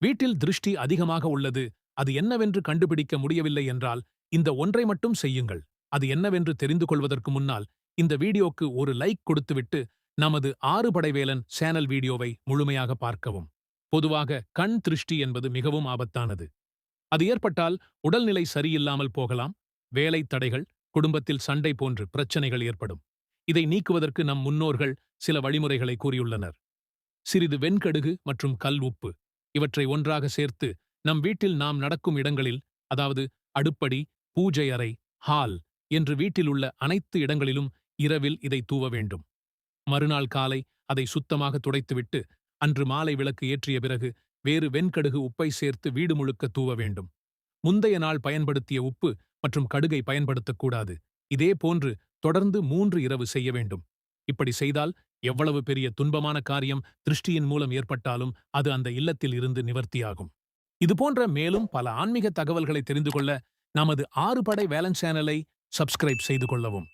வீட்டில் திருஷ்டி அதிகமாக உள்ளது, அது என்னவென்று கண்டுபிடிக்க முடியவில்லை என்றால் இந்த ஒன்றை மட்டும் செய்யுங்கள். அது என்னவென்று தெரிந்து கொள்வதற்கு முன்னால் இந்த வீடியோக்கு ஒரு லைக் கொடுத்துவிட்டு நமது ஆறுபடைவேலன் சேனல் வீடியோவை முழுமையாக பார்க்கவும். பொதுவாக கண் திருஷ்டி என்பது மிகவும் ஆபத்தானது. அது ஏற்பட்டால் உடல்நிலை சரியில்லாமல் போகலாம், வேலை தடைகள், குடும்பத்தில் சண்டை போன்று பிரச்சனைகள் ஏற்படும். இதை நீக்குவதற்கு நம் முன்னோர்கள் சில வழிமுறைகளை கூறியுள்ளனர். சிறிது வெண்கடுகு மற்றும் கல் உப்பு இவற்றை ஒன்றாக சேர்த்து நம் வீட்டில் நாம் நடக்கும் இடங்களில், அதாவது அடுப்படி, பூஜை அறை, ஹால் என்று வீட்டில் உள்ள அனைத்து இடங்களிலும் இரவில் இதை தூவ வேண்டும். மறுநாள் காலை அதை சுத்தமாக துடைத்துவிட்டு அன்று மாலை விளக்கு ஏற்றிய பிறகு வேறு வெண்கடுகு உப்பை சேர்த்து வீடு முழுக்க தூவ வேண்டும். முந்தைய நாள் பயன்படுத்திய உப்பு மற்றும் கடுகை பயன்படுத்தக்கூடாது. இதே போன்று தொடர்ந்து 3 இரவு செய்ய வேண்டும். இப்படி செய்தால் எவ்வளவு பெரிய துன்பமான காரியம் திருஷ்டியின் மூலம் ஏற்பட்டாலும் அது அந்த இல்லத்தில் இருந்து நிவர்த்தியாகும். இதுபோன்ற மேலும் பல ஆன்மீக தகவல்களை தெரிந்து கொள்ள நமது ஆறுபடை வேலன் சேனலை சப்ஸ்கிரைப் செய்து கொள்ளவும்.